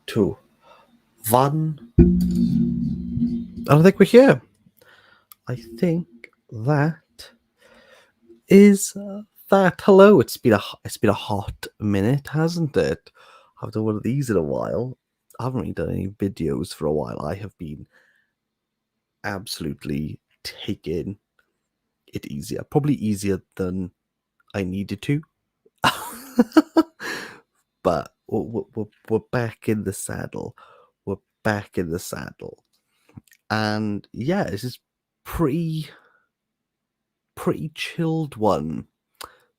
2, 1. I think we're here. I think that is that. Hello, it's been a hot minute, hasn't it? I haven't done one of these in a while. I haven't really done any videos for a while. I have been absolutely taking it easier, probably easier than I needed to. But we're back in the saddle. We're back in the saddle, and yeah, this is pretty chilled one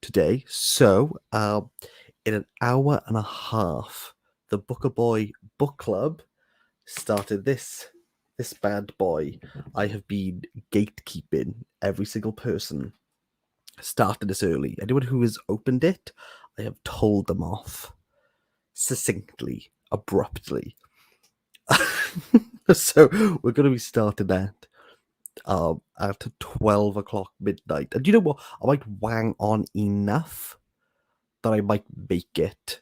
today. So, in an hour and a half, the Booker Boy Book Club started this bad boy. I have been gatekeeping every single person. Started this early. Anyone who has opened it, I have told them off succinctly, abruptly. So we're going to be starting that at 12 o'clock midnight. And you know what? I might wang on enough that I might make it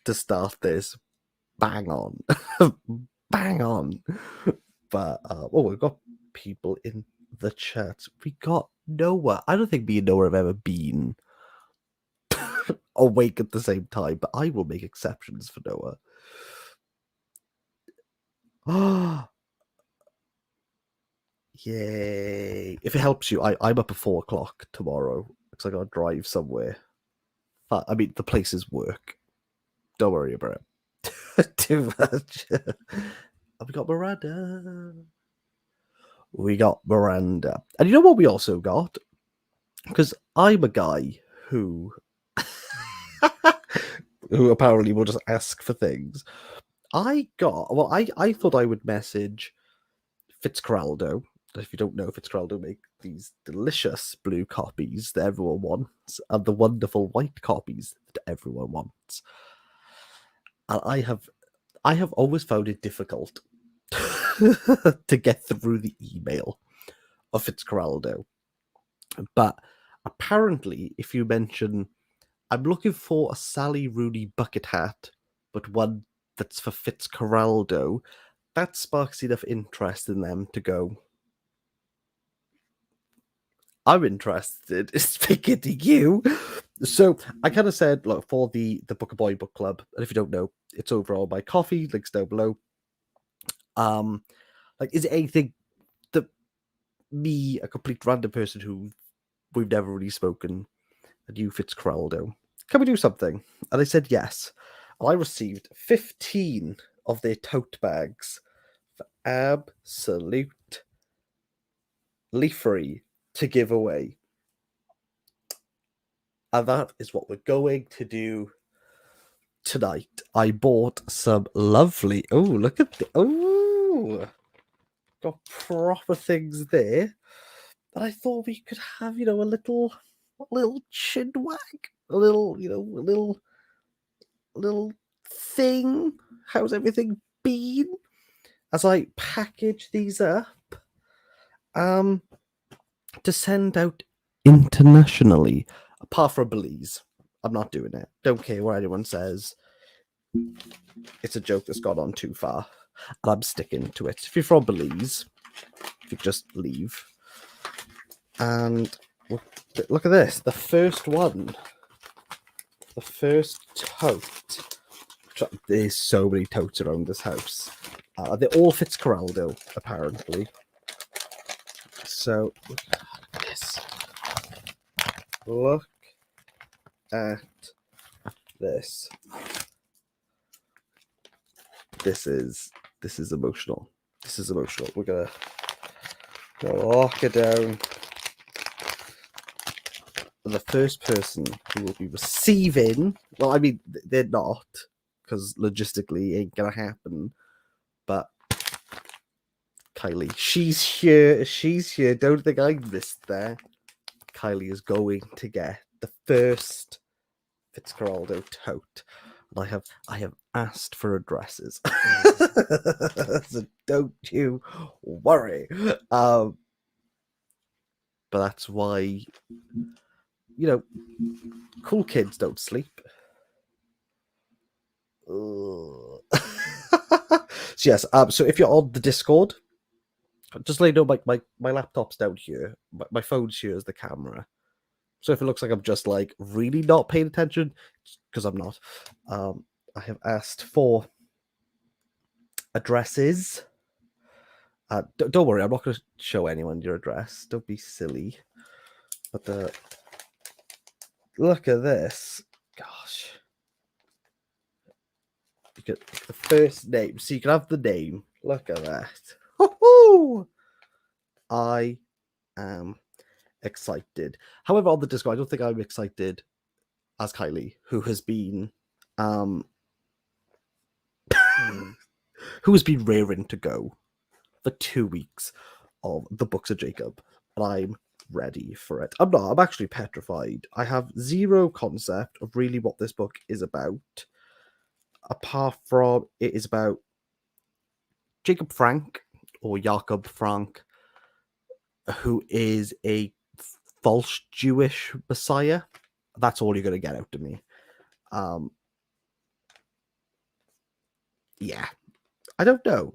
to start this bang on. Bang on. But, we've got people in the chat. We got Noah. I don't think me and Noah have ever been awake at the same time, but I will make exceptions for Noah. Yay. If it helps you, I'm up at 4 o'clock tomorrow because I got to drive somewhere. I mean, the places work. Don't worry about it. Too much. We got Miranda. And you know what we also got? Because I'm a guy who who apparently will just ask for things. I thought I would message Fitzcarraldo. If you don't know, Fitzcarraldo make these delicious blue copies that everyone wants, and the wonderful white copies that everyone wants. And I have always found it difficult to get through the email of Fitzcarraldo. But apparently, if you mention, I'm looking for a Sally Rooney bucket hat, but one that's for Fitzcarraldo, that sparks enough interest in them to go, I'm interested in speaking to you. So I kind of said, look, for the Booker Boy Book Club, and if you don't know, it's over on my coffee, links down below. Is it anything that me, a complete random person who we've never really spoken, and you, Fitzcarraldo, can we do something? And I said yes. And I received 15 of their tote bags for absolutely free to give away. And that is what we're going to do tonight. I bought some lovely, look at got proper things there. But I thought we could have, a little chin wag, a little thing. How's everything been? As I package these up, to send out internationally, apart from Belize. I'm not doing it. Don't care what anyone says. It's a joke that's gone on too far, and I'm sticking to it. If you're from Belize, you just leave. And look at this. The first one. The first tote. There's so many totes around this house. They're all Fitzcarraldo, apparently. So, look at this. Look at this. This is emotional. This is emotional. We're gonna lock it down. The first person who will be receiving, well, I mean, they're not, because logistically it ain't gonna happen, but Kylie, she's here, don't think I missed that. Kylie is going to get the first Fitzcarraldo tote, and I have asked for addresses, so don't you worry. But that's why, cool kids don't sleep. So yes, so if you're on the Discord, just let you know my laptop's down here. My phone's here as the camera. So if it looks like I'm just like really not paying attention, because I'm not. I have asked for addresses. Don't worry, I'm not going to show anyone your address. Don't be silly. But look at this. Gosh. You get the first name. So you can have the name. Look at that. Woohoo! I am excited. However, on the Discord, I don't think I'm excited as Kylie, who has been raring to go for 2 weeks of the Books of Jacob, and I'm ready for it. I'm not. I'm actually petrified. I have zero concept of really what this book is about, apart from it is about Jacob Frank, or Jakob Frank, who is a false Jewish messiah. That's all you're going to get out of me. Yeah. I don't know.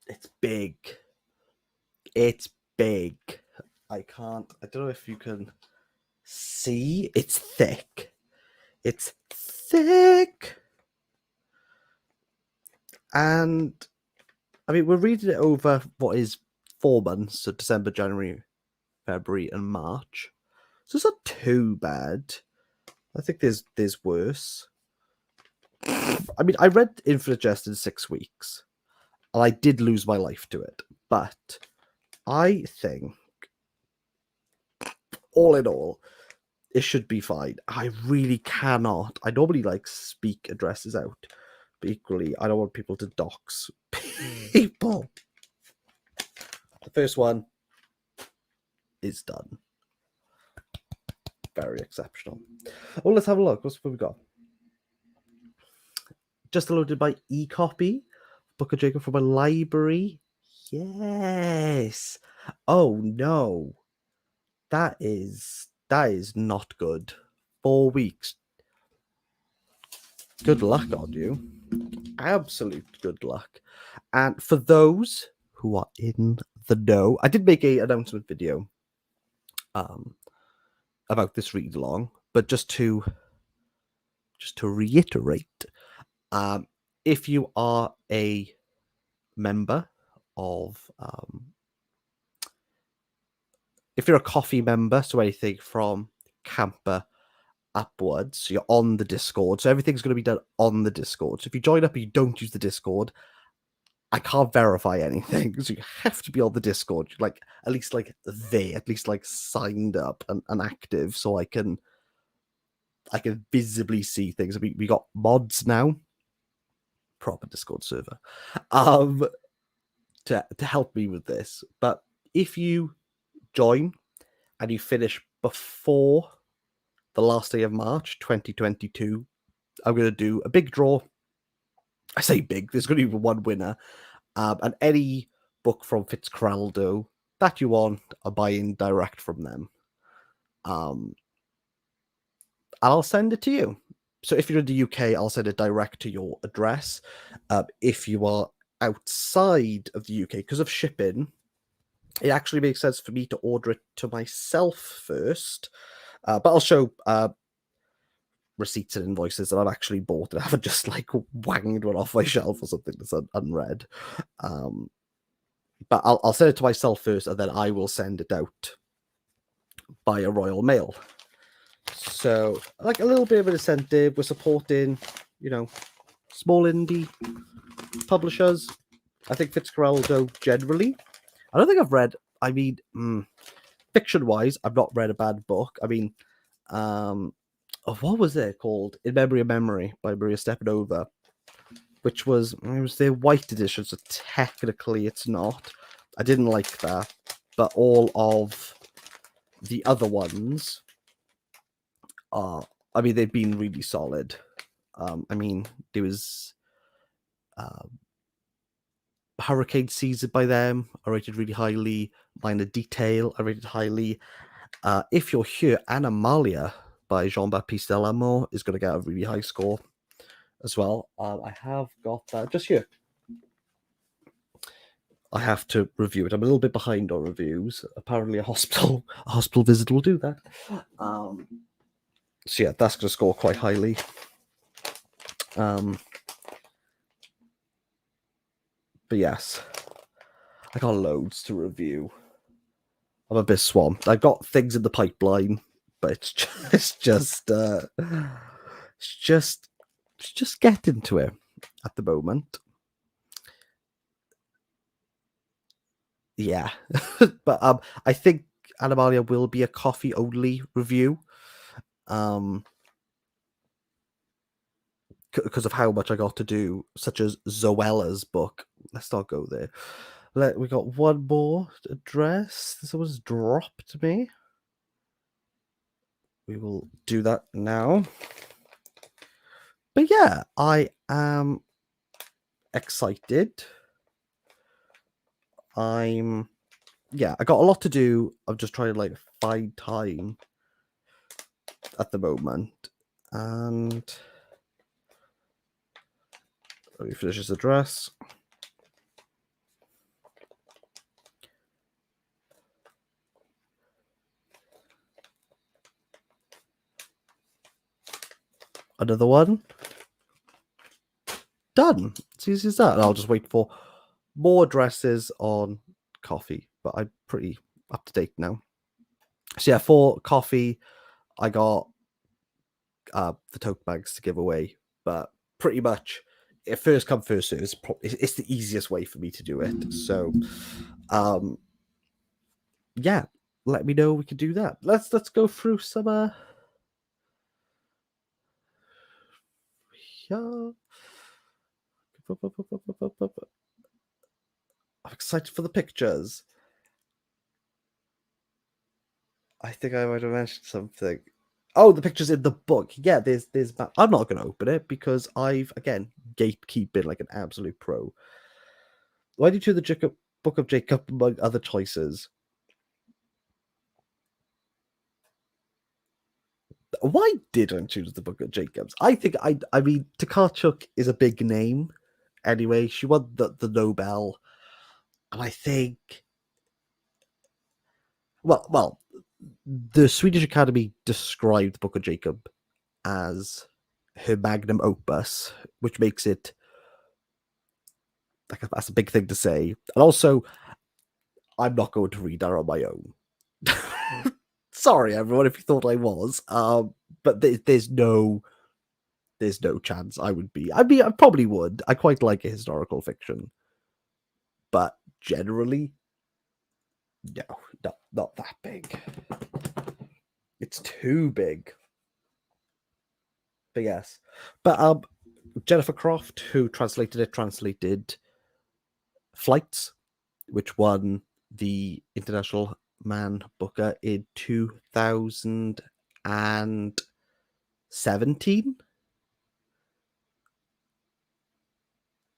It's big. It's big. I don't know if you can see. It's thick. It's thick. And I mean, we're reading it over what is 4 months, so December, January, February, and March. So it's not too bad. I think there's worse. I mean, I read Infinite Jest in 6 weeks, and I did lose my life to it. But I think, all in all, it should be fine. I really cannot. I normally speak addresses out, but equally, I don't want people to dox people. The first one is done. Very exceptional. Well, let's have a look. What we got? Just downloaded by e-copy. Book of Jacob from a library. Yes. Oh no. That is not good. 4 weeks. Good luck on you. Absolute good luck. And for those who are in the know, I did make an announcement video about this read along, but just to reiterate, if you are a member of if you're a coffee member, so anything from camper upwards, you're on the Discord, so everything's going to be done on the Discord. So if you join up and you don't use the Discord, I can't verify anything, so you have to be on the Discord, at least signed up and active, so I can visibly see things. I mean, we got mods now, proper Discord server, to help me with this. But if you join and you finish before the last day of March 2022, I'm going to do a big draw. I say big, there's going to be one winner. And any book from Fitzcarraldo that you want, I'm buying direct from them. I'll send it to you. So if you're in the UK, I'll send it direct to your address. If you are outside of the UK, because of shipping, it actually makes sense for me to order it to myself first. But I'll show receipts and invoices that I've actually bought and I haven't just wanged one off my shelf or something that's unread. But I'll send it to myself first, and then I will send it out by a Royal Mail. So a little bit of an incentive. We're supporting, small indie publishers. I think Fitzcarraldo generally. I don't think I've read. I mean, fiction-wise, I've not read a bad book. I mean, what was it called? In Memory of Memory by Maria Stepanova, which was their white edition, so technically it's not. I didn't like that, but all of the other ones they've been really solid. There was Hurricane Season by them, I rated really highly. Minor Detail, I rated highly. If You're Here, Animalia by Jean-Baptiste Delamour is going to get a really high score as well. I have got that just here. I have to review it. I'm a little bit behind on reviews. Apparently, a hospital visit will do that. So yeah, that's going to score quite highly. But yes, I got loads to review. I'm a bit swamped. I've got things in the pipeline, but it's just getting to it at the moment. Yeah, but I think Animalia will be a coffee only review, because of how much I got to do, such as Zoella's book. Let's not go there. We got one more address. This was dropped to me. We will do that now. But yeah, I am excited. I got a lot to do. I'm just trying to find time at the moment. And let me finish this address. Another one. Done. It's easy as that. And I'll just wait for more addresses on coffee, but I'm pretty up to date now. So yeah, for coffee, I got the tote bags to give away, but pretty much first come first serve. It's the easiest way for me to do it. So yeah, let me know we can do that. Let's go through some I'm excited for the pictures. I think I might have mentioned something. Oh, the pictures in the book. Yeah, there's. I'm not going to open it because I've again gatekeeping like an absolute pro. Why did you choose the Book of Jacob among other choices? Why didn't I choose the Book of Jacobs? I think I mean Tokarczuk is a big name. Anyway, she won the Nobel, and I think well, the Swedish Academy described the Book of Jacob as her magnum opus, which makes it that's a big thing to say. And also, I'm not going to read that on my own. Sorry, everyone, if you thought I was. But there's no chance I would be. I mean, I probably would. I quite like a historical fiction, but generally, no, not that big. It's too big. But yes, but Jennifer Croft, who translated Flights, which won the International Man Booker in 2017.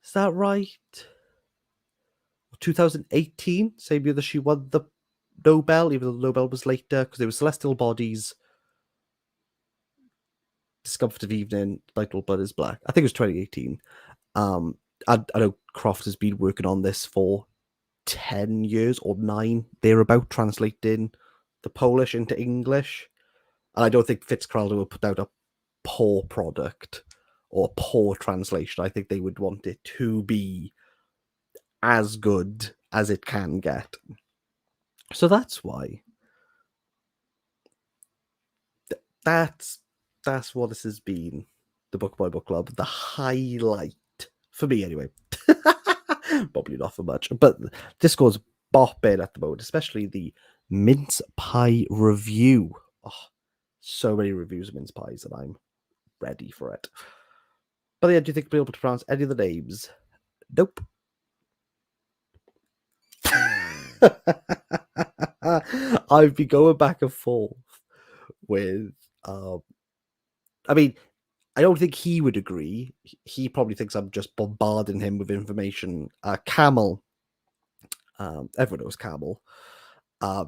Is that right? 2018, same year that she won the Nobel, even though the Nobel was later, because there was Celestial Bodies, Discomfort of Evening, Little Blood is Black. I think it was 2018. I know Croft has been working on this for 10 years or 9. They're about translating the Polish into English. And I don't think Fitzcarraldo will put out a poor product or a poor translation. I think they would want it to be as good as it can get. So that's why. That's what this has been. The Book by Book Club, the highlight for me anyway. Probably not for much, but Discord's bopping at the moment, especially the mince pie review. Oh, so many reviews of mince pies, and I'm ready for it. But yeah, do you think we'll be able to pronounce any of the names? Nope. I've been going back and forth with I mean, I don't think he would agree. He probably thinks I'm just bombarding him with information. Camel, everyone knows Camel,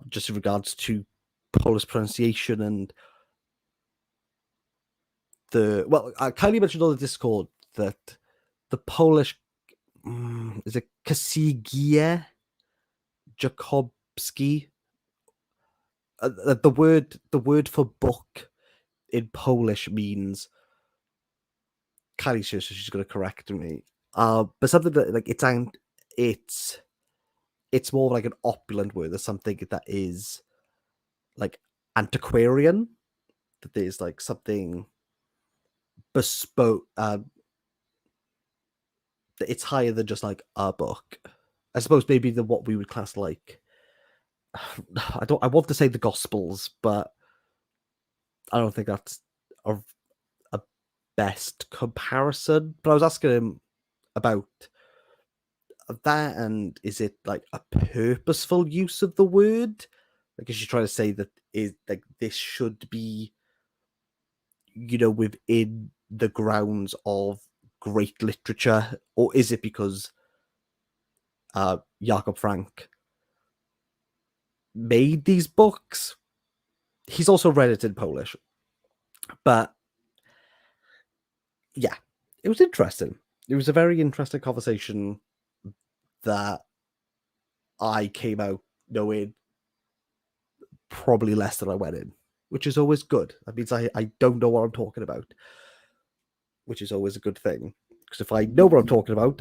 just in regards to Polish pronunciation, and Kylie mentioned on the Discord that the Polish is it Księgi Jakubowski? The word for book in Polish means, Kylie says she's going to correct me. But something that like it's more like an opulent word. There's something that is like antiquarian. That there's like something bespoke. That it's higher than just like a book. I suppose maybe than what we would class like. I want to say the Gospels, but I don't think that's a best comparison. But I was asking him about that, and is it like a purposeful use of the word? Like, is she trying to say that is like this should be, within the grounds of great literature, or is it because Jakob Frank made these books? He's also read it in Polish, but yeah, it was interesting. It was a very interesting conversation that I came out knowing probably less than I went in, which is always good. That means I don't know what I'm talking about, which is always a good thing. Because if I know what I'm talking about,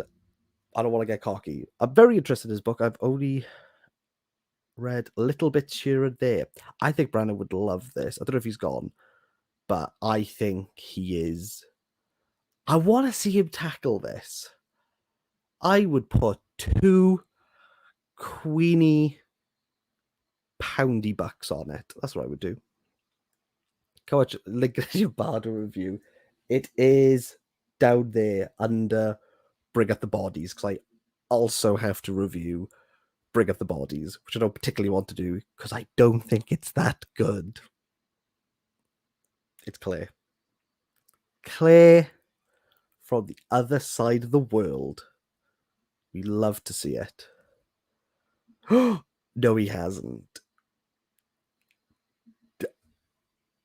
I don't want to get cocky. I'm very interested in his book. I've only read little bits here and there. I think Brandon would love this. I don't know if he's gone, but I think he is. I want to see him tackle this. I would put 2 Queenie poundy bucks on it. That's what I would do. Go watch link in your Bardo review. It is down there under Bring Up the Bodies, because I also have to review Bring Up the Bodies, which I don't particularly want to do because I don't think it's that good. It's Claire. Claire from the other side of the world. We love to see it. No, he hasn't.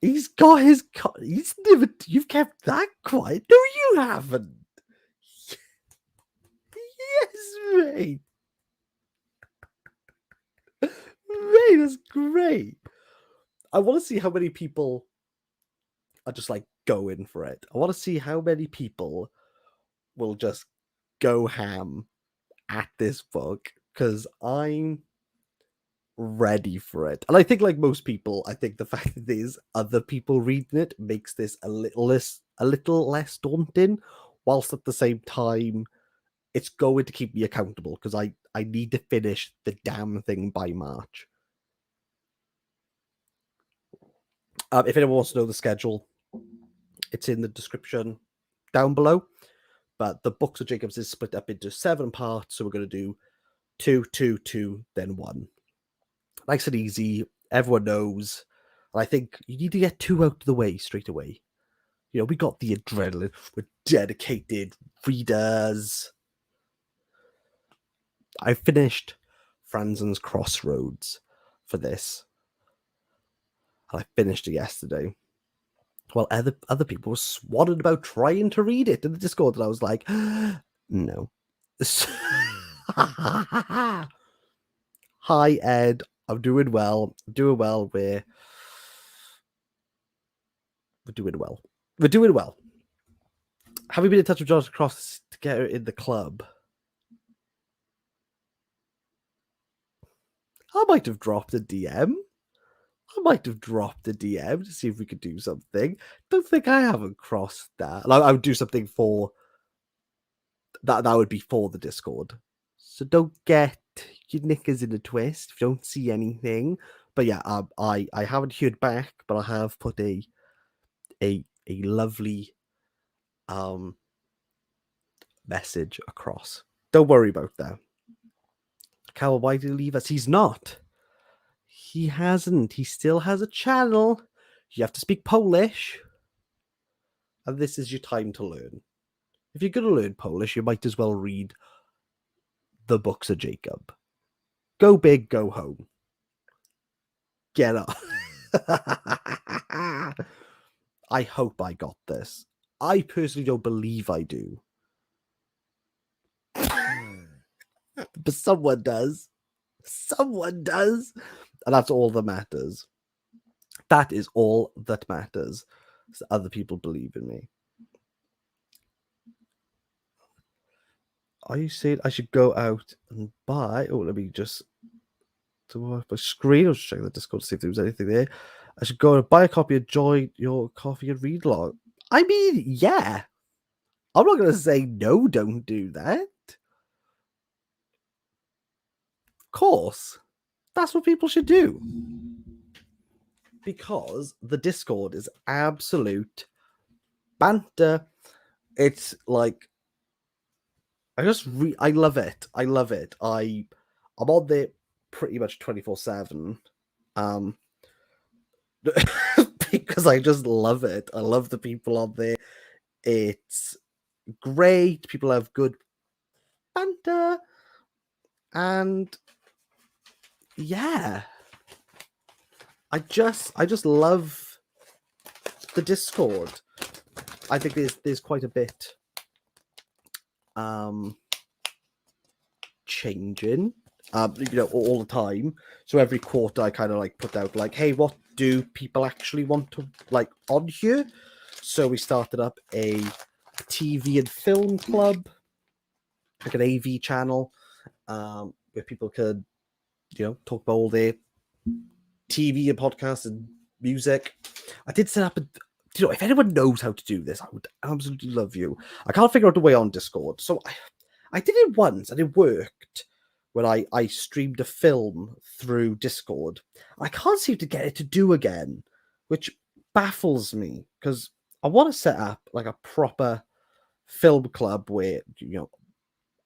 He's got his. He's never. You've kept that quiet. No, you haven't. Yes, mate. Mate, that's great. I want to see how many people are just like going for it. I want to see how many people will just go ham at this book, because I'm ready for it. And I think, like most people, I think the fact that there's other people reading it makes this a little less daunting, whilst at the same time it's going to keep me accountable, because I need to finish the damn thing by March. If anyone wants to know the schedule, it's in the description down below. But the Books of Jacobs is split up into 7 parts, so we're going to do 2, 2, 2, then 1. Nice and easy. Everyone knows. And I think you need to get 2 out of the way straight away. We got the adrenaline. We're dedicated readers. I finished Franzen's Crossroads for this. And I finished it yesterday. Well, other people were swanning about trying to read it in the Discord, and I was like, no. Hi, Ed. I'm doing well. We're doing well. We're doing well. Have you been in touch with Jennifer Croft to get her in the club? I might have dropped a DM. To see if we could do something. Don't think I haven't crossed that. I would do something for that. That would be for the Discord. So don't get your knickers in a twist if you don't see anything. But yeah, I haven't heard back, but I have put a lovely message across. Don't worry about that. Cal, why did he leave us? He's not. He hasn't. He still has a channel. You have to speak Polish. And this is your time to learn. If you're going to learn Polish, you might as well read the Books of Jacob. Go big, go home. Get up. I hope I got this. I personally don't believe I do. But someone does. Someone does. And that's all that matters. That is all that matters. So other people believe in me. Are you saying I should go out and buy? Oh, let me just to off my screen. I was checking the Discord to see if there was anything there. I should go and buy a copy and join your coffee and read log. I mean, yeah. I'm not going to say no, don't do that. Of course. That's what people should do. Because the Discord is absolute banter. It's like, I love it. I love it. I'm on there pretty much 24/7. Because I just love it. I love the people on there. It's great. People have good banter. And yeah. I just love the Discord. I think there's quite a bit changing, all the time. So every quarter I kind of like put out like, hey, what do people actually want to like on here? So we started up a TV and film club, like an AV channel, where people could, talk about all their TV and podcasts and music. I did set up if anyone knows how to do this, I would absolutely love you. I can't figure out a way on Discord. So I did it once and it worked when I streamed a film through Discord. I can't seem to get it to do again, which baffles me because I want to set up like a proper film club where,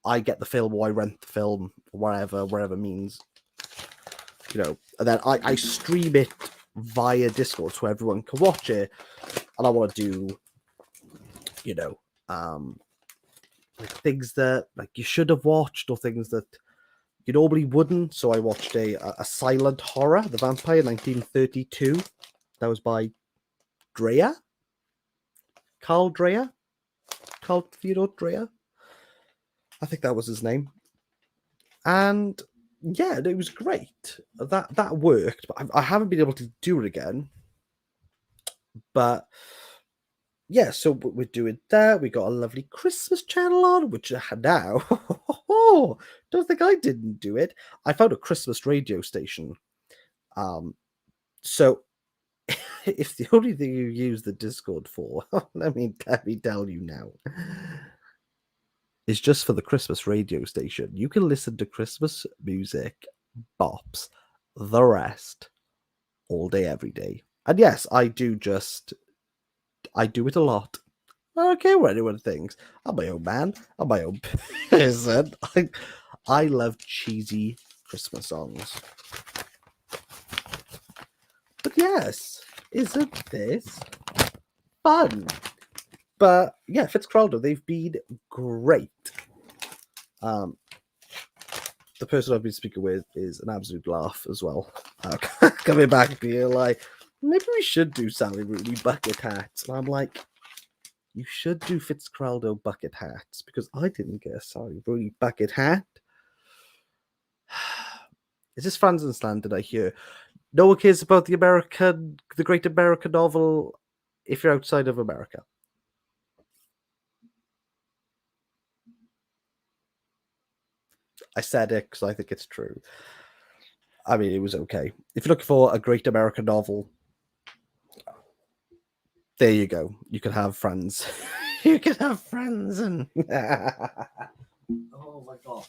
I get the film or I rent the film or wherever means, and then I stream it via Discord so everyone can watch it. And I want to do, like things that like you should have watched or things that you normally wouldn't. So I watched a silent horror, The Vampire, 1932. That was by Dreyer. Carl Theodore Dreyer. I think that was his name. And yeah, it was great. That worked, but I haven't been able to do it again. But yeah, so we're doing that. We got a lovely Christmas channel on, which now, don't think I didn't do it. I found a Christmas radio station. So if the only thing you use the Discord for, let me tell you now, is just for the Christmas radio station. You can listen to Christmas music, bops, the rest, all day, every day. And yes, I do it a lot. I don't care what anyone thinks. I'm my own man. I'm my own person. I love cheesy Christmas songs. But yes, isn't this fun? But yeah, Fitzcarraldo, they've been great. The person I've been speaking with is an absolute laugh as well. Coming back to you like, maybe we should do Sally Rooney bucket hats. And I'm like, you should do Fitzcarraldo bucket hats because I didn't get a Sally Rooney bucket hat. Is this Franz Land, did I hear? No one cares about the great American novel if you're outside of America. I said it because I think it's true. I mean, it was okay. If you're looking for a great American novel, there you go. You can have friends. You can have friends and oh my god.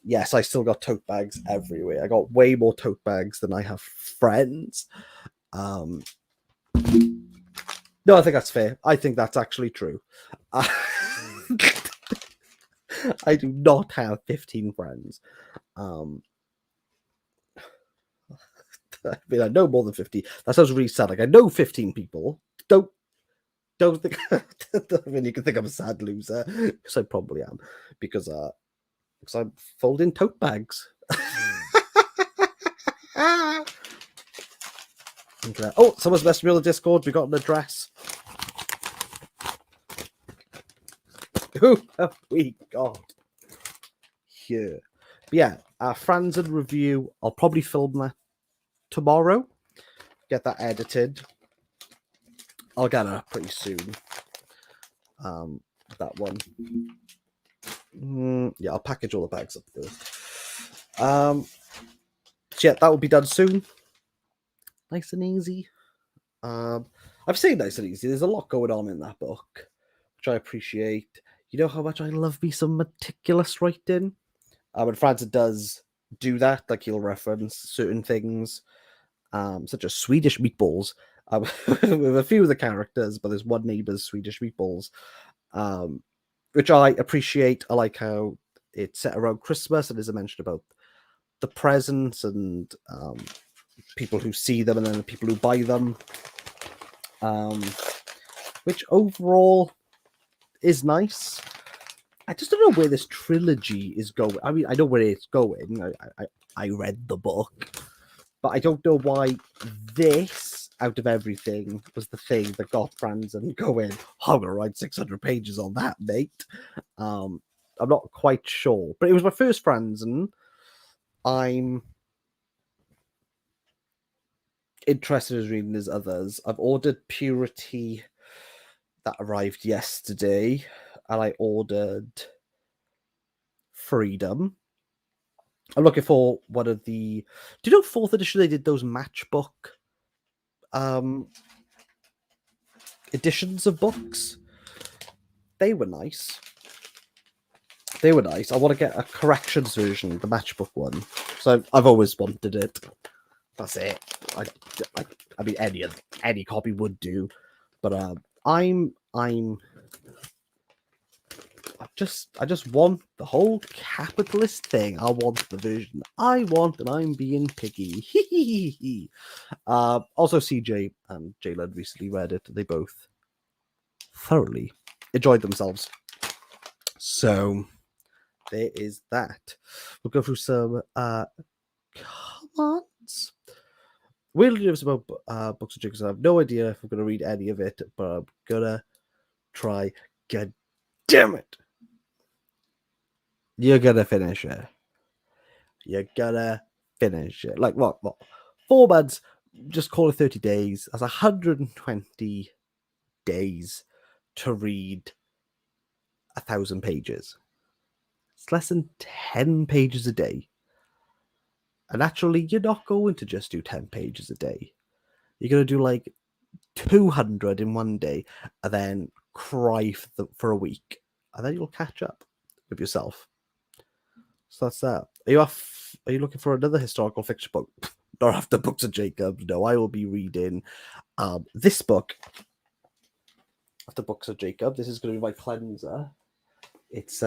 Yes, I still got tote bags everywhere. I got way more tote bags than I have friends. No, I think that's fair. I think that's actually true. I do not have 15 friends. I mean, I know more than 50. That sounds really sad. Like, I know 15 people. Don't think. I mean, you can think I'm a sad loser because I probably am. Because I'm folding tote bags. Okay. Oh, someone's messaged me on the Discord. We got an address. who have we got here? But yeah, Franzen review. I'll probably film that tomorrow. Get that edited. I'll get it pretty soon. That one. Yeah, I'll package all the bags up first. So yeah, that will be done soon. Nice and easy. I've seen nice and easy. There's a lot going on in that book, which I appreciate. You know how much I love me some meticulous writing. When Franzen does do that, like he'll reference certain things, such as Swedish meatballs, with a few of the characters, but there's one neighbor's Swedish meatballs, which I appreciate. I like how it's set around Christmas and there's a mention about the presents and people who see them and then the people who buy them, which overall is nice. I just don't know where this trilogy is going. I mean, I know where it's going. I read the book, but I don't know why this, out of everything, was the thing that got Franzen going, I'm going to write 600 pages on that, mate. I'm not quite sure. But it was my first Franzen. I'm interested in reading his others. I've ordered Purity. That arrived yesterday. And I ordered Freedom. I'm looking for one of the... Do you know 4th edition, they did those matchbook editions of books? They were nice. They were nice. I want to get a corrections version, the matchbook one. So I've always wanted it. That's it. I mean, any copy would do. But I just want the whole capitalist thing. I want the version I want, and I'm being picky. Also, CJ and Jalen recently read it. They both thoroughly enjoyed themselves. So there is that. We'll go through some comments. Weirdly news about Books and Jigs. I have no idea if I'm going to read any of it, but I'm gonna try. God damn it! You're gonna finish it. You're gonna finish it. Like what? 4 months, just call it 30 days. That's 120 days to read 1,000 pages. It's less than 10 pages a day. And actually, you're not going to just do 10 pages a day. You're going to do like 200 in one day and then cry for a week. And then you'll catch up with yourself. So that's that. Are you looking for another historical fiction book? Not after Books of Jacob. No, I will be reading this book after Books of Jacob. This is going to be my cleanser. It's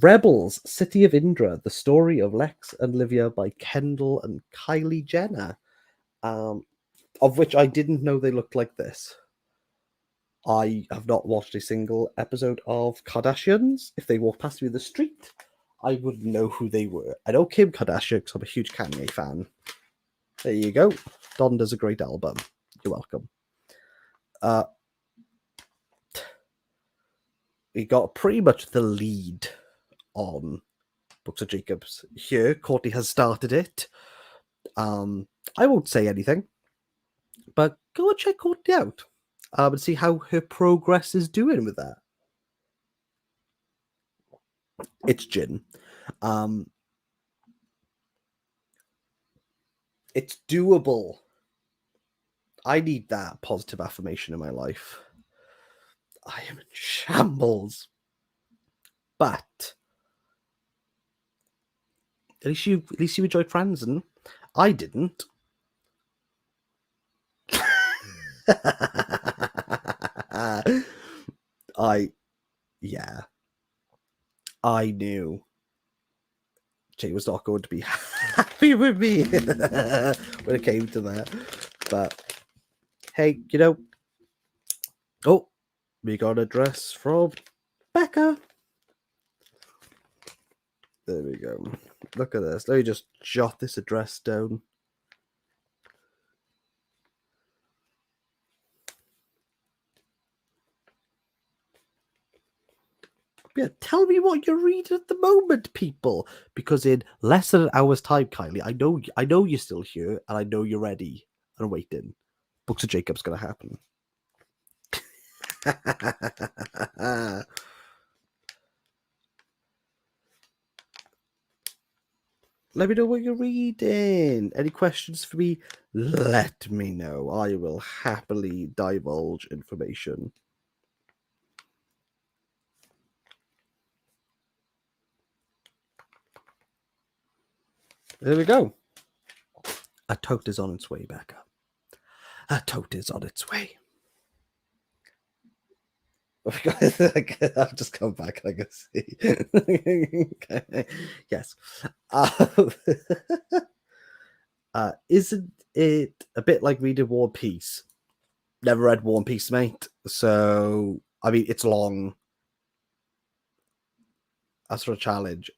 Rebels, City of Indra, the story of Lex and Livia by Kendall and Kylie Jenner, of which I didn't know they looked like this. I have not watched a single episode of Kardashians. If they walked past me in the street, I wouldn't know who they were. I know Kim Kardashian because I'm a huge Kanye fan. There you go. Donda's a great album. You're welcome. We got pretty much the lead on Books of Jacobs here. Courtney has started it. I won't say anything, but go and check Courtney out and see how her progress is doing with that. It's gin. It's doable. I need that positive affirmation in my life. I am in shambles. But at least you enjoyed Franzen. I didn't. I knew Jay was not going to be happy with me when it came to that. But hey, oh, we got an address from Becca. There we go. Look at this. Let me just jot this address down. Yeah, tell me what you're reading at the moment, people. Because in less than an hour's time, Kylie, I know you're still here, and I know you're ready and waiting. Books of Jacob's gonna happen. Let me know what you're reading. Any questions for me? Let me know. I will happily divulge information. There we go. A tote is on its way, Becca. A tote is on its way. I've just come back and I can see. Okay. Yes. Isn't it a bit like reading War and Peace? Never read War and Peace, mate. So, I mean, it's long. As for a challenge,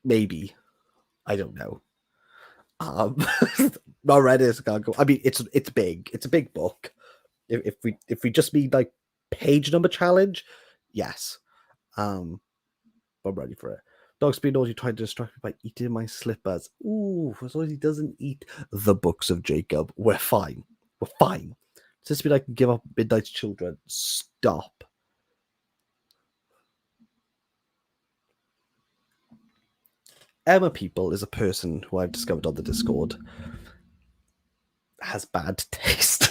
maybe. I don't know. Not read it. I mean, it's big. It's a big book. If we just mean like page number challenge, yes. I'm ready for it. Dog's being naughty, trying to distract me by eating my slippers. Ooh, as long as he doesn't eat the books of Jacob, we're fine. We're fine. Just be like, give up Midnight's Children. Stop. Emma People is a person who I've discovered on the Discord has bad taste.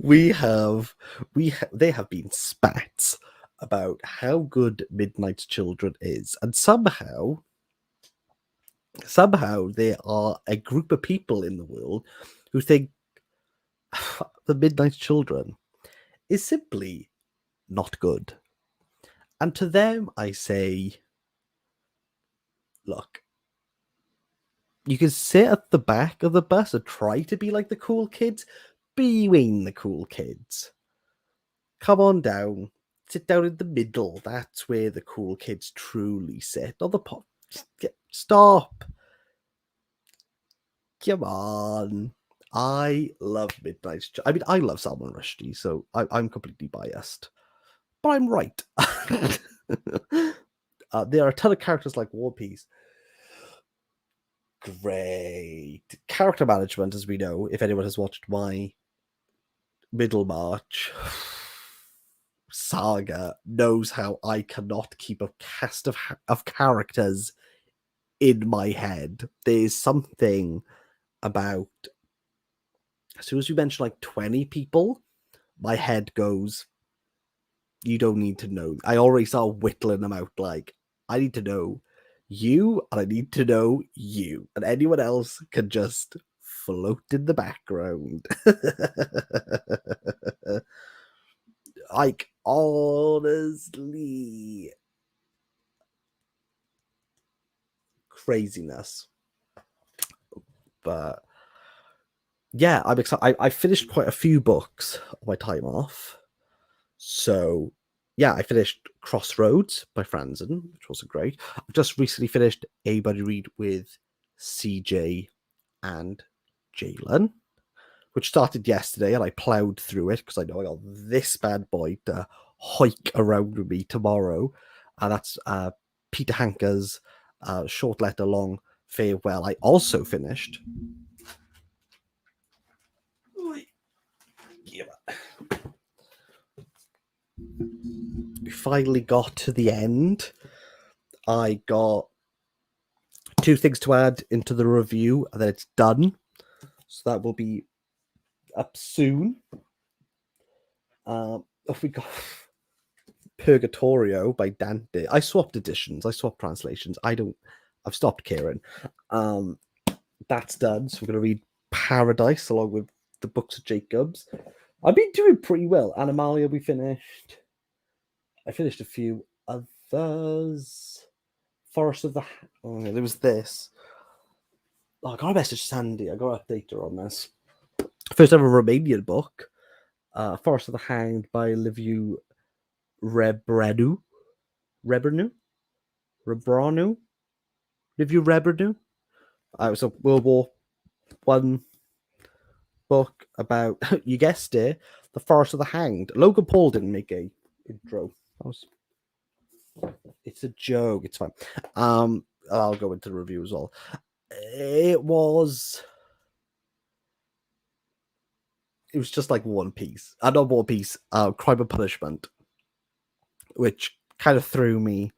They have been spats about how good Midnight's Children is, and somehow there are a group of people in the world who think the Midnight's Children is simply not good. And to them, I say, look, you can sit at the back of the bus and try to be like the cool kids, but you ain't the cool kids. Come on down, sit down in the middle. That's where the cool kids truly sit. Not the pop. Stop. Come on. I love Midnight's. I mean, I love Salman Rushdie, so I'm completely biased. But I'm right. There are a ton of characters like War and Peace. Great. Character management, as we know, if anyone has watched my Middlemarch saga, knows how I cannot keep a cast of characters in my head. There's something about, as soon as you mention like 20 people, my head goes, you don't need to know. I already start whittling them out. Like, I need to know you, and I need to know you, and anyone else can just float in the background. Like, honestly, craziness. But yeah, I'm excited. I finished quite a few books on my time off. So yeah, I finished Crossroads by Franzen, which wasn't great. I've just recently finished A Buddy Read with CJ and Jalen, which started yesterday, and I plowed through it because I know I got this bad boy to hike around with me tomorrow. And that's Peter Hanker's short letter long farewell. I also finished. We finally got to the end. I got 2 things to add into the review, and then it's done. So that will be up soon. We got Purgatorio by Dante. I swapped editions. I swapped translations. I've stopped caring. That's done. So we're going to read Paradise along with the books of Jacobs. I've been doing pretty well. Animalia we finished. I finished a few others. Forest of the... Oh, there was this. Oh, I got a message Sandy. I got to update her on this. First ever Romanian book. Forest of the Hanged by Liviu Rebranu. Liviu Rebranu. It was a World War One book about, you guessed it, The Forest of the Hanged. Logan Paul didn't make a intro. It's a joke. It's fine. I'll go into the review as well. It was just like One Piece. Not One Piece. Crime and Punishment, which kind of threw me.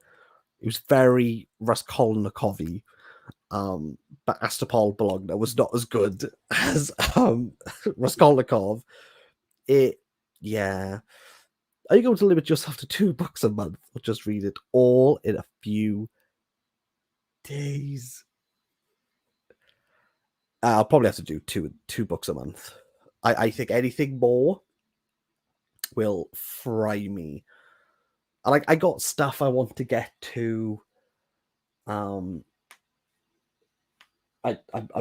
It was very Raskolnikov-y. But Astapol Bologna was not as good as Raskolnikov. Yeah. Are you going to limit yourself to 2 books a month, or just read it all in a few days? I'll probably have to do two books a month. I think anything more will fry me. I got stuff I want to get to. I'm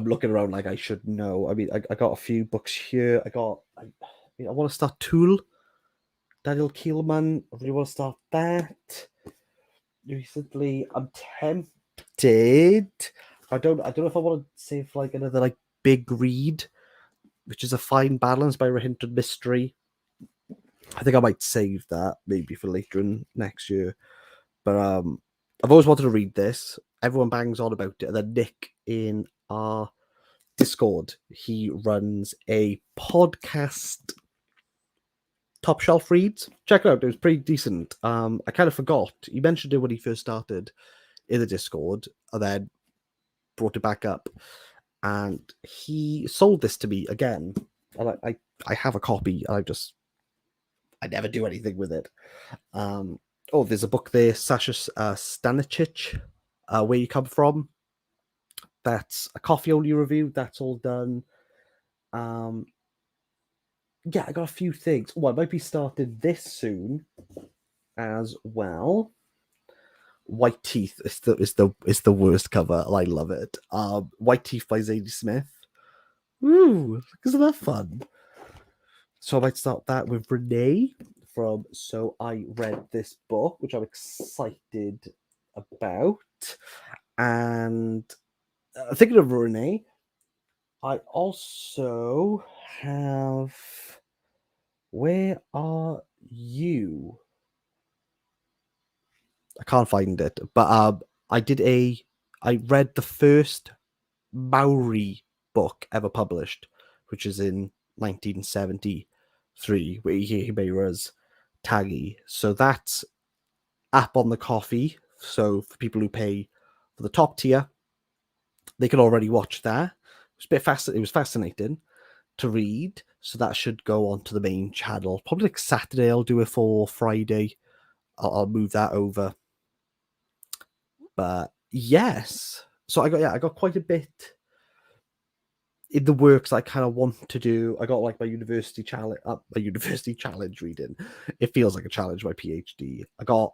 looking around like I should know. I mean, I got a few books here. I want to start Tool. Daniel Keelman. I really want to start that. Recently, I'm tempted. I don't know if I want to save like another like big read, which is A Fine Balance by Rohinton Mystery. I think I might save that maybe for later in next year. But I've always wanted to read this. Everyone bangs on about it. And then Nick in our Discord, he runs a podcast, Top Shelf Reads. Check it out. It was pretty decent. I kind of forgot. He mentioned it when he first started in the Discord, and then brought it back up. And he sold this to me again. And I have a copy. I never do anything with it. There's a book there, Sasha Stanicic, Where You Come From. That's a coffee-only review. That's all done. Yeah, I got a few things. I might be starting this soon as well. White Teeth is the worst cover, and I love it. White Teeth by Zadie Smith. Ooh, isn't that fun? So I might start that with Renee from So I Read This Book, which I'm excited about. And thinking of Renee, I also have Where Are You? I can't find it, but I read the first Maori book ever published, which is in 1973, where Himera's Tagi. So that's up on the coffee. So for people who pay for the top tier, they can already watch that. It was fascinating to read. So that should go onto the main channel. Probably like Saturday I'll do it, for Friday I'll move that over. But yes. So I got quite a bit in the works I kind of want to do. I got like my university challenge reading. It feels like a challenge, my PhD. I got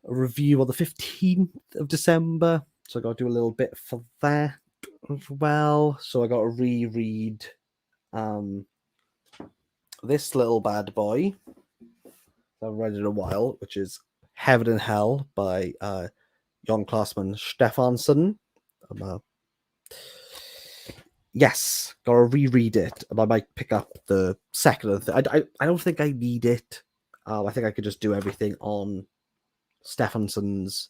a review on the 15th of December, so I got to do a little bit for that as well. So I got to reread this little bad boy I've read in a while, which is Heaven and Hell by Jon Claesman Stefansson. Yes, gotta reread it, and I might pick up the second and third. I don't think I need it. I think I could just do everything on Stefansson's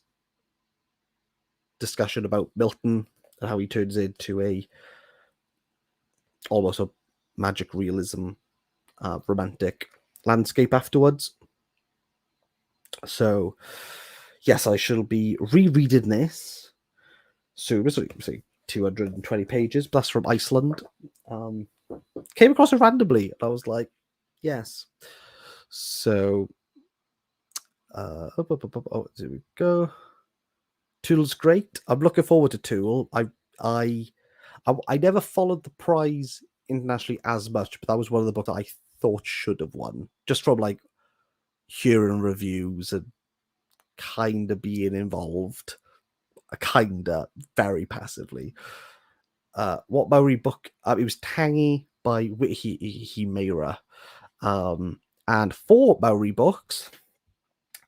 discussion about Milton and how he turns into almost a magic realism, romantic landscape afterwards. So, yes, I shall be rereading this soon. So, 220 pages, plus from Iceland. Came across it randomly, and I was like, yes. So, there we go. Tool's great. I'm looking forward to Tool. I never followed the prize internationally as much, but that was one of the books that I thought should have won, just from like hearing reviews and kind of being involved, very passively. What Maori book? It was Tangy by Himera. And 4 Maori books,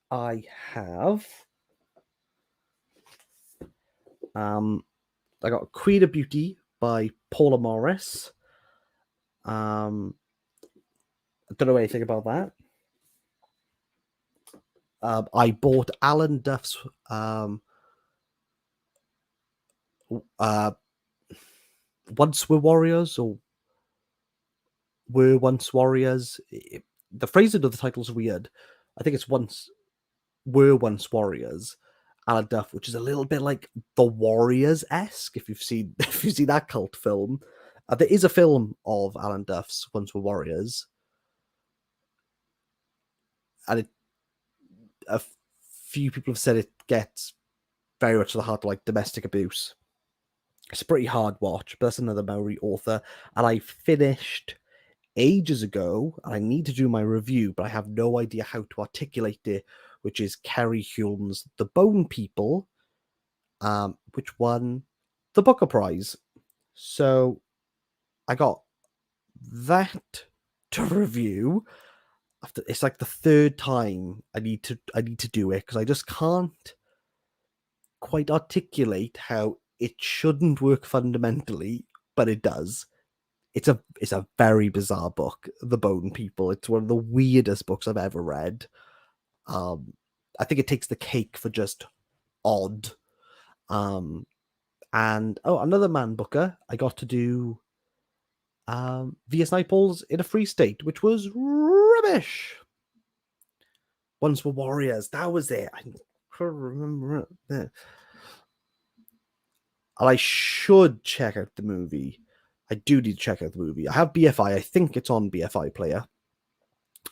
I have. I got Queen of Beauty by Paula Morris. I don't know anything about that. I bought Alan Duff's Once Were Warriors, or Were Once Warriors. The phrasing of the title's weird. I think it's Were Once Warriors. Alan Duff, which is a little bit like the Warriors-esque, if you've seen that cult film. There is a film of Alan Duff's Once Were Warriors, and a few people have said it gets very much to the heart of like domestic abuse. It's a pretty hard watch, but that's another Maori author, and I finished ages ago. I need to do my review, but I have no idea how to articulate it, which is Kerry Hulme's The Bone People, which won the Booker Prize. So I got that to review. It's like the third time I need to do it, because I just can't quite articulate how it shouldn't work fundamentally, but it does. It's a very bizarre book, The Bone People. It's one of the weirdest books I've ever read. I think it takes the cake for just odd. And another man booker, I got to do V.S. Naipaul's In a Free State, which was rubbish. Once Were Warriors, that was it. I can't remember it. Yeah. And I should check out the movie. I do need to check out the movie. I have BFI. I think it's on BFI Player.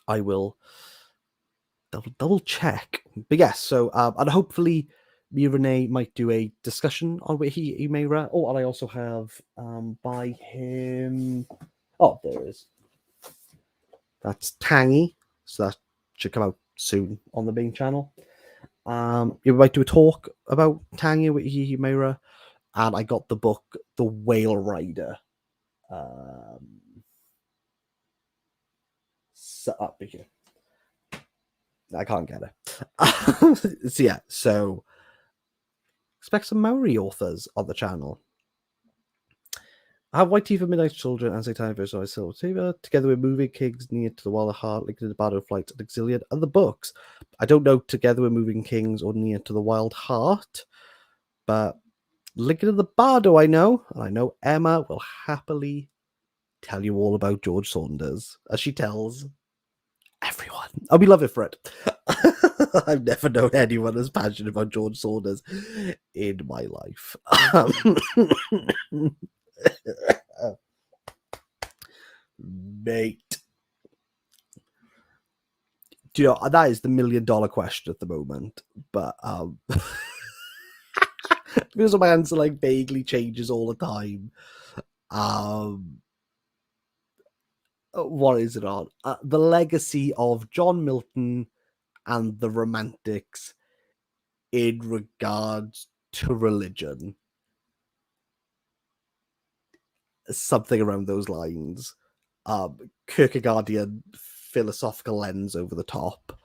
I will double check. But yes, so and hopefully me and Renee might do a discussion on what he may read. Oh, and I also have by him. Oh, there it is. That's Tangy. So that should come out soon on the main channel. You might do a talk about Tangy with Himera, and I got the book The Whale Rider. Set up here. I can't get it. So yeah, so expect some Maori authors on the channel. I have White Tea for Midnight Children and Satanic version of Silver Saber, together with Moving Kings, Near to the Wild Heart, Linked to the Battle of Flight, and Exilian, and the books. I don't know Together with Moving Kings or Near to the Wild Heart, but Linked to the Bardo I know, and I know Emma will happily tell you all about George Saunders, as she tells everyone. I'll be love it for it. I've never known anyone as passionate about George Saunders in my life. Mate. Do you know, that is the $1 million question at the moment, but because my answer like vaguely changes all the time. What is it on? The legacy of John Milton and the Romantics in regards to religion. Something around those lines. Kierkegaardian philosophical lens over the top.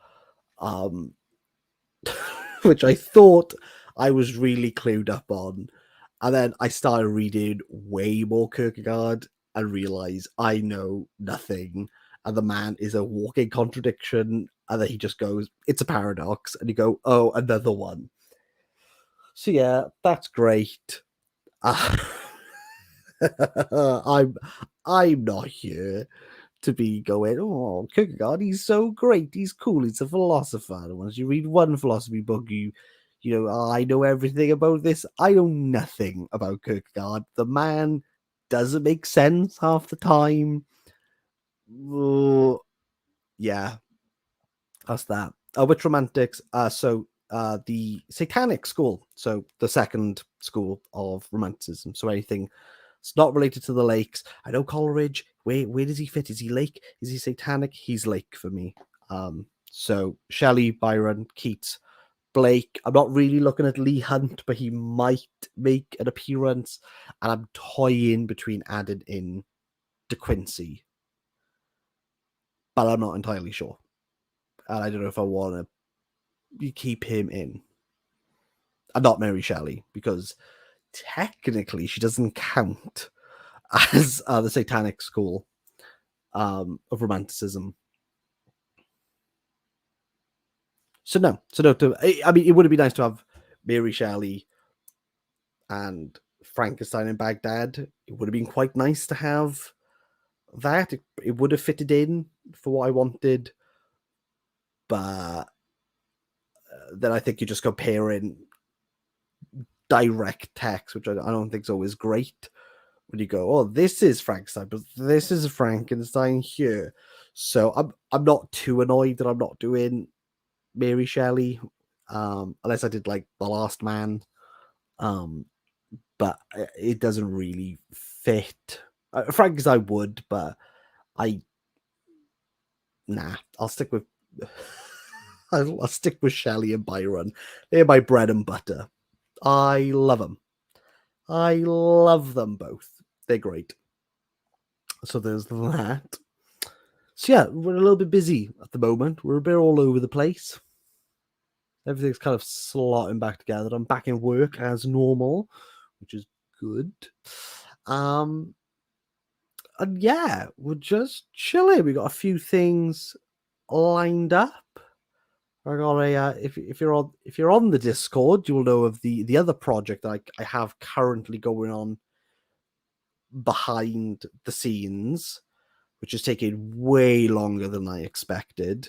Which I thought I was really clued up on. And then I started reading way more Kierkegaard and realized I know nothing. And the man is a walking contradiction. And then he just goes, it's a paradox. And you go, oh, another one. So yeah, that's great. I'm not here to be going, oh, Kierkegaard, he's so great, he's cool, he's a philosopher. And once you read one philosophy book, you know, I know everything about this. I know nothing about Kierkegaard. The man doesn't make sense half the time. Yeah, that's that. Which Romantics? So the Satanic school, so the second school of Romanticism. So anything it's not related to the lakes. I know Coleridge. Where does he fit? Is he lake? Is he Satanic? He's lake for me. So Shelley, Byron, Keats, Blake. I'm not really looking at Leigh Hunt, but he might make an appearance. And I'm toying between adding in De Quincey, but I'm not entirely sure. And I don't know if I want to keep him in. And not Mary Shelley, because technically she doesn't count as the Satanic school. of romanticism. So no. I mean, it would have been nice to have Mary Shelley and Frankenstein in Baghdad. It would have been quite nice to have that. It would have fitted in for what I wanted. But then I think you're just comparing direct text, which I don't think is always great. When you go, oh, this is Frankenstein, but this is Frankenstein here. So I'm not too annoyed that I'm not doing Mary Shelley, unless I did like The Last Man. But it doesn't really fit. Frankenstein would, but I'll stick with I'll stick with Shelley and Byron. They're my bread and butter. I love them. I love them both. They're great. So there's that. So yeah, we're a little bit busy at the moment. We're a bit all over the place. Everything's kind of slotting back together. I'm back in work as normal, which is good. And yeah, we're just chilling. We got a few things lined up. I got a if you're on the Discord, you'll know of the other project that I have currently going on behind the scenes, which is taking way longer than I expected.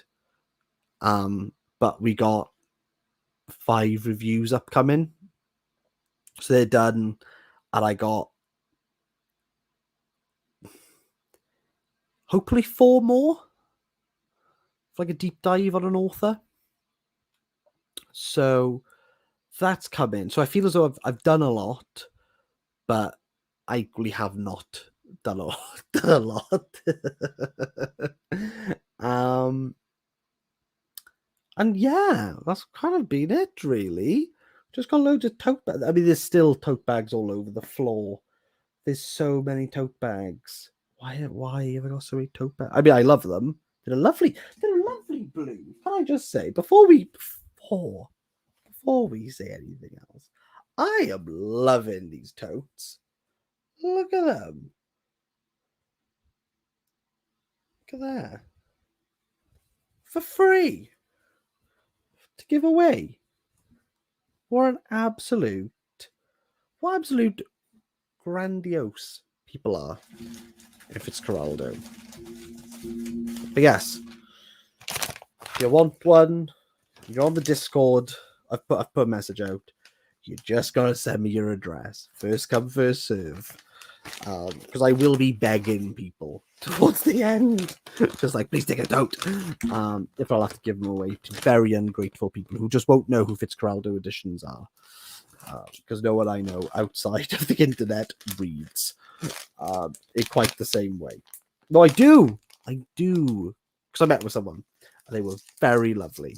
But we got 5 reviews upcoming, so they're done, and I got hopefully 4 more, like a deep dive on an author. So that's coming. So I feel as though I've done a lot, but I equally have not done a lot. And yeah, that's kind of been it, really. Just got loads of tote bags. I mean, there's still tote bags all over the floor. There's so many tote bags. Why have I got so many tote bags? I mean, I love them. They're lovely blue. Can I just say, before we say anything else, I am loving these totes. Look at them. Look at that. For free. To give away. What absolute grandiose people are in Fitzcarraldo. But yes, if you want one, you're on the Discord. I've put a message out. You just gotta send me your address. First come, first serve. Because I will be begging people towards the end, just like, please take a tote. If I'll have to give them away to very ungrateful people who just won't know who Fitzcarraldo editions are, because no one I know outside of the internet reads in quite the same way. No, I do, because I met with someone and they were very lovely,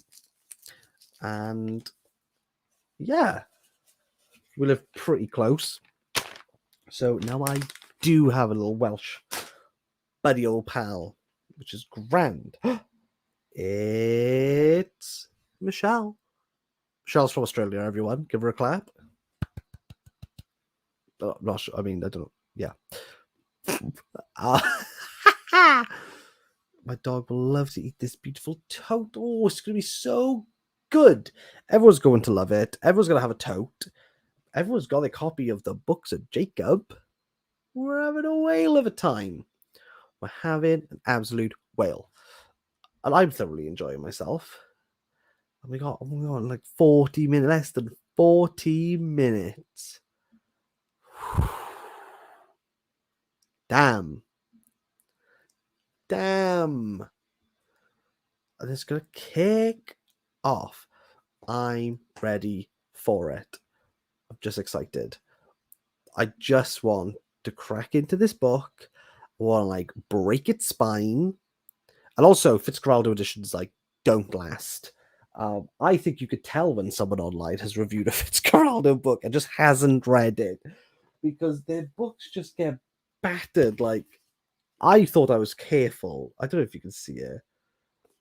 and yeah, we live pretty close. So now I do have a little Welsh buddy old pal, which is grand. It's Michelle. Michelle's from Australia, everyone. Give her a clap. I'm not sure. I mean, I don't know. Yeah. My dog will love to eat this beautiful tote. Oh, it's going to be so good. Everyone's going to love it. Everyone's going to have a tote. Everyone's got a copy of the books of Jacob. We're having a whale of a time. We're having an absolute whale. And I'm thoroughly enjoying myself. And we got like 40 minutes, less than 40 minutes. Damn. And it's going to kick off. I'm ready for it. I'm just excited. I just want to crack into this book. I want to like break its spine. And also, Fitzcarraldo editions like don't last. I think you could tell when someone online has reviewed a Fitzcarraldo book and just hasn't read it, because their books just get battered. Like, I thought I was careful. I don't know if you can see it.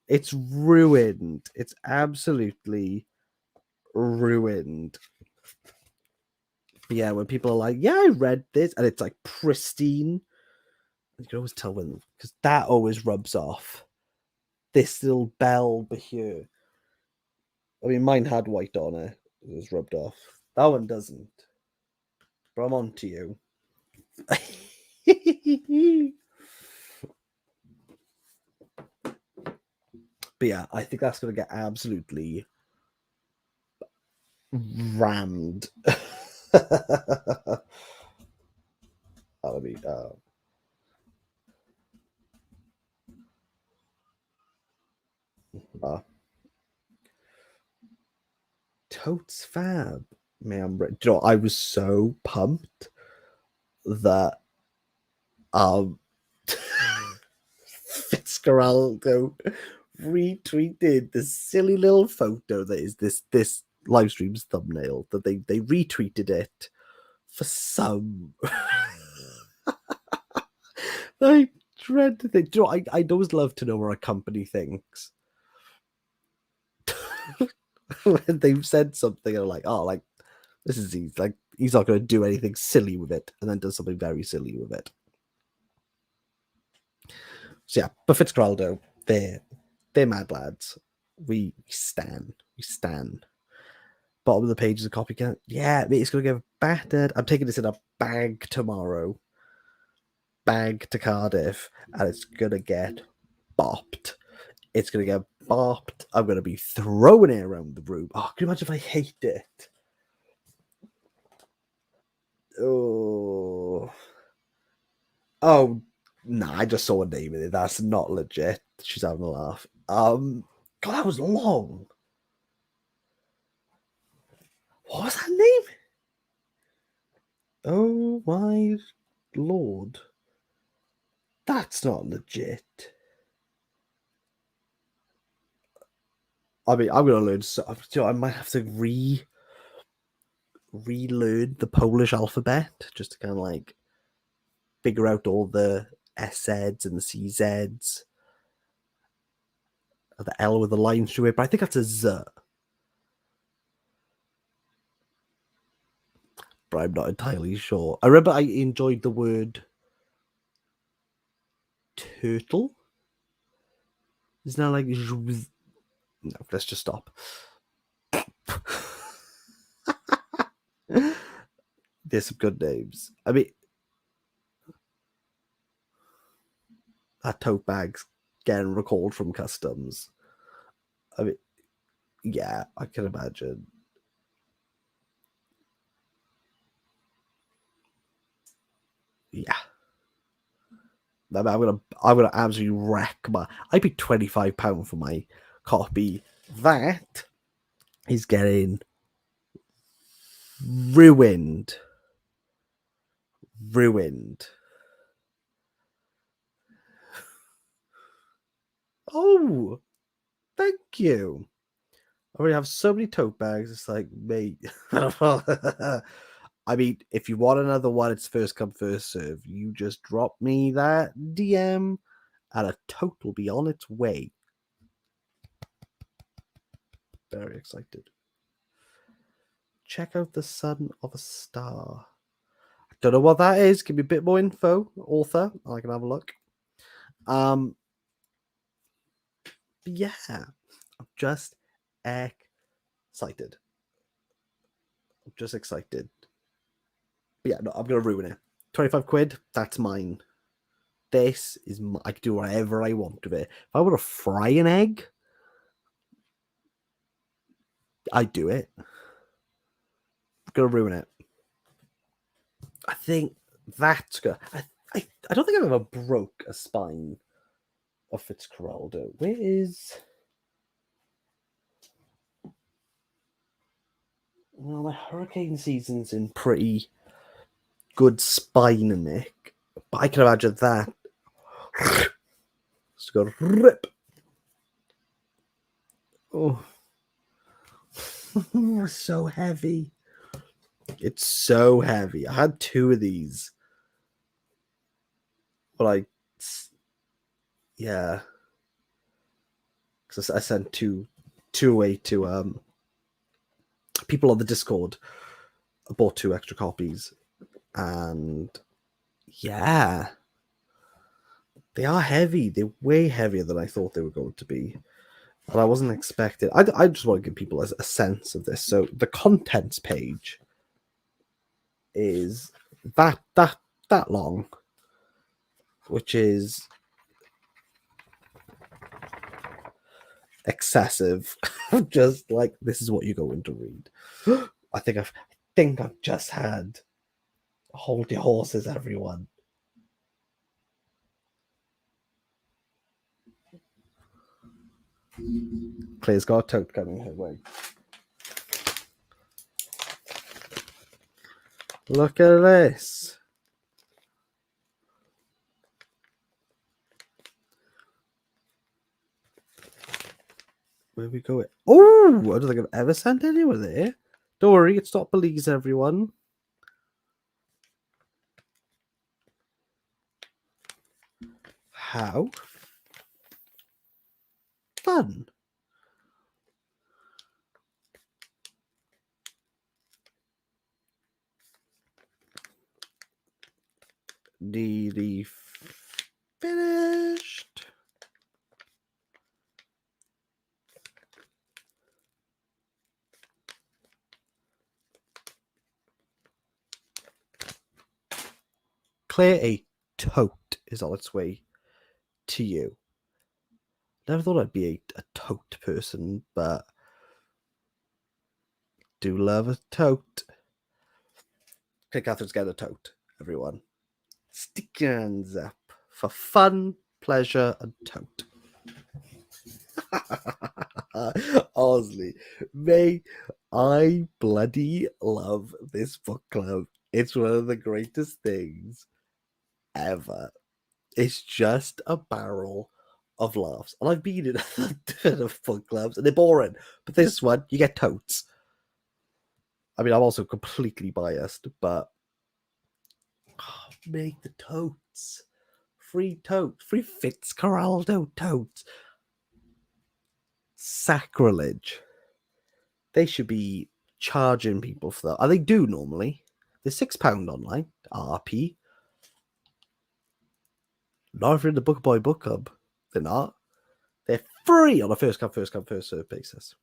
It's ruined. It's absolutely ruined. But yeah, when people are like, yeah, I read this, and it's like pristine. You can always tell when, because that always rubs off. This little bell here. I mean, mine had white on it. It was rubbed off. That one doesn't. But I'm on to you. But yeah, I think that's going to get absolutely rammed. That would be. Totes fab, man. Do you know, I was so pumped that Fitzcarraldo retweeted this silly little photo that is this live stream's thumbnail, that they retweeted it for some I dread to think. Do you know, I'd always love to know where a company thinks when they've said something and like, oh, like this is easy, like he's not going to do anything silly with it, and then does something very silly with it. So yeah, but Fitzcarraldo, they're mad lads. We stand. Bottom of the page is a copycat. Yeah, it's going to get battered. I'm taking this in a bag tomorrow. Bag to Cardiff, and it's going to get bopped. It's going to get bopped. I'm going to be throwing it around the room. Oh, can you imagine if I hate it? Oh. Oh, nah, I just saw a name in it. That's not legit. She's having a laugh. God, that was long. What was that name? Oh my lord. That's not legit. I mean, I'm gonna learn so. You know, I might have to relearn the Polish alphabet just to kind of like figure out all the SZs and the CZs. The L with the line through it, but I think that's a Z. But I'm not entirely sure. I remember I enjoyed the word turtle. Isn't that like no, let's just stop. There's some good names. I mean, that tote bag's getting recalled from customs. I mean, yeah, I can imagine. Yeah. I'm gonna absolutely wreck my. I paid £25 for my copy. That is getting ruined. Oh, thank you. I already have so many tote bags. It's like, mate. I mean, if you want another one, it's first come, first serve. You just drop me that DM, and a tote will be on its way. Very excited. Check out the Son of a Star. I don't know what that is. Give me a bit more info, author. I can have a look. Yeah, I'm just excited. I'm just excited. But yeah, no, I'm gonna ruin it. 25 quid. That's mine. This is I can do whatever I want with it. If I were to fry an egg, I'd do it. I'm gonna ruin it. I think that's good. I don't think I've ever broke a spine of Fitzcarraldo. Where is? Well, my hurricane season's in pretty good spine, Nick. But I can imagine that. Just go rip. Oh, so heavy. It's so heavy. I had 2 of these, but yeah, because I sent two away to people on the Discord. I bought 2 extra copies, and yeah, They are heavy. They're way heavier than I thought they were going to be. And I wasn't expecting. I just want to give people a sense of this. So the contents page is that long, which is excessive. Just like, this is what you're going to read. I think I've just had Hold Your Horses, everyone. Claire's got a tote coming her way. Look at this. Where we go? Oh, I don't think I've ever sent anyone there. Don't worry, it's not Belize, everyone. How fun. Nearly finished. Claire, a tote is on its way to you. Never thought I'd be a tote person, but do love a tote. Okay, Catherine's getting a tote, everyone. Stick your hands up for fun, pleasure, and tote. Honestly, mate, I bloody love this book club. It's one of the greatest things ever. It's just a barrel of laughs. And I've been in a ton of book clubs and they're boring. But this one, you get totes. I mean, I'm also completely biased, but make the totes. Free totes. Free Fitzcarraldo totes. Sacrilege. They should be charging people for that. And they do normally. They're £6 online. RP. Not if you're in the Book Boy Book Club. They're not. They're free on a first come, first served basis.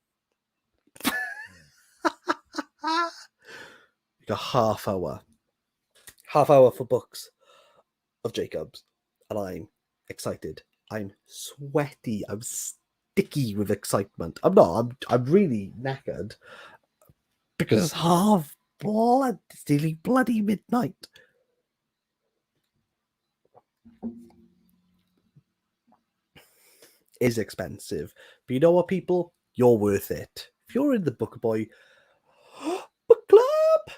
You got half hour for books of Jacob's, and I'm excited. I'm sweaty. I'm sticky with excitement. I'm not. I'm really knackered because it's half blood. It's nearly bloody midnight. It is expensive, but you know what, people? You're worth it. If you're in the Book Boy Book Club,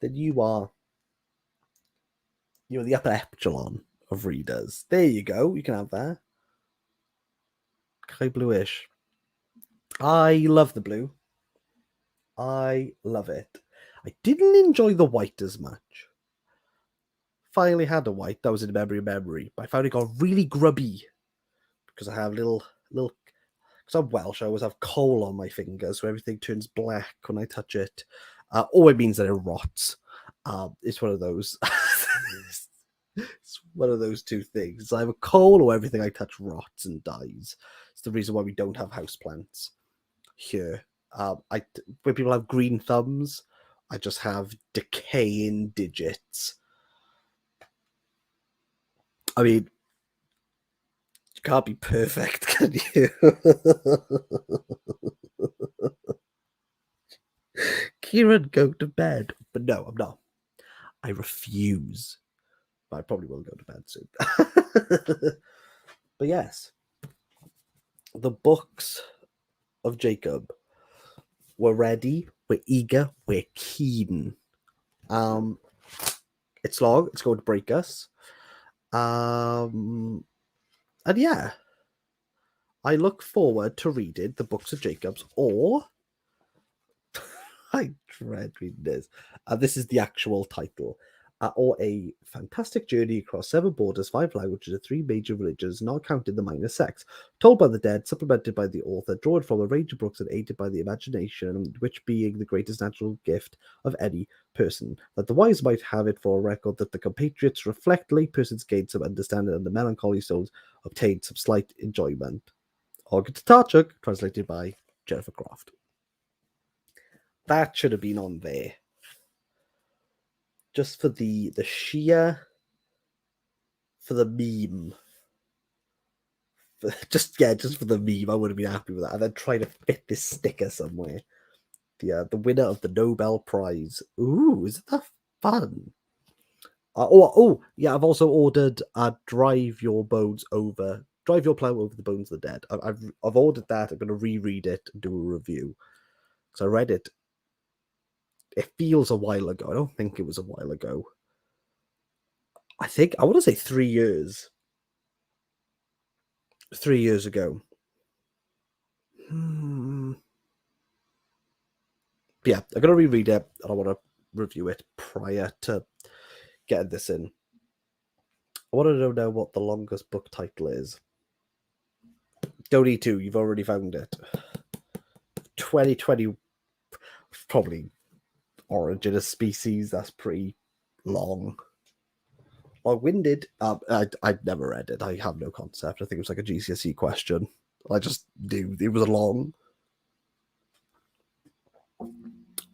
then you're the upper echelon of readers. There you go. You can have that. Sky bluish. I love the blue. I love it. I didn't enjoy the white as much. Finally had a white that was in memory, but I found it got really grubby because I have little because I'm Welsh. I always have coal on my fingers, so everything turns black when I touch it. Or it means that it rots. It's one of those. It's one of those two things. I have a coal, or everything I touch rots and dies. It's the reason why we don't have houseplants here. When people have green thumbs, I just have decaying digits. I mean, you can't be perfect, can you? Kieran, go to bed. But no, I'm not. I refuse. But I probably will go to bed soon. But yes, the books of Jacob were ready, we're eager, we're keen. It's long, it's going to break us. And yeah, I look forward to reading the books of Jacob's, or I dread reading this. This is the actual title. or a fantastic journey across 7 borders, 5 languages, and 3 major religions, not counting the minor sects, told by the dead, supplemented by the author, drawn from a range of books and aided by the imagination, which being the greatest natural gift of any person, that the wise might have it for a record that the compatriots reflect laypersons gained some understanding and the melancholy souls obtained some slight enjoyment. Olga Tokarczuk, translated by Jennifer Croft. That should have been on there. Just for the sheer, for the meme. Just for the meme, I would have been happy with that. And then try to fit this sticker somewhere. The winner of the Nobel Prize. Ooh, isn't that fun? Yeah, I've also ordered Drive Your Plow Over the Bones of the Dead. I've ordered that. I'm going to reread it and do a review. Because I read it. It feels a while ago. I don't think it was a while ago. I want to say 3 years. 3 years ago. Yeah, I'm going to reread it, and I want to review it prior to getting this in. I want to know now what the longest book title is. Don't need to, you've already found it. 2020, probably Origin of Species, that's pretty long. Long-winded. I'd never read it. I have no concept. I think it was like a GCSE question. I just knew it was long.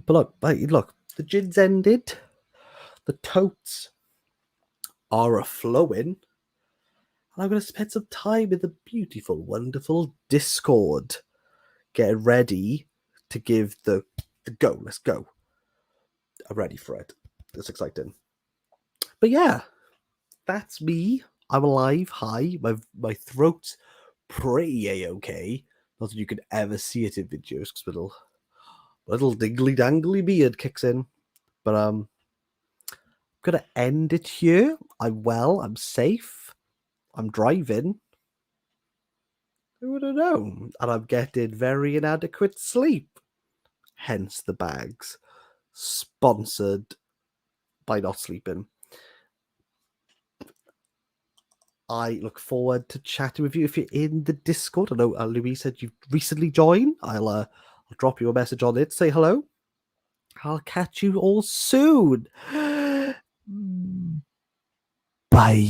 But look, the gin's ended. The totes are a-flowing. And I'm going to spend some time in the beautiful, wonderful Discord. Getting ready to give the go. Let's go. I'm ready for it. It's exciting. But yeah, that's me. I'm alive. Hi. My throat's pretty a-okay. Not that you could ever see it in videos because little dingly dangly beard kicks in. But I'm gonna end it here. I'm well, I'm safe, I'm driving. I don't know. And I'm getting very inadequate sleep. Hence the bags. Sponsored by not sleeping. I look forward to chatting with you if you're in the Discord. I know Louise said you've recently joined. I'll drop you a message on it. Say hello. I'll catch you all soon. Bye.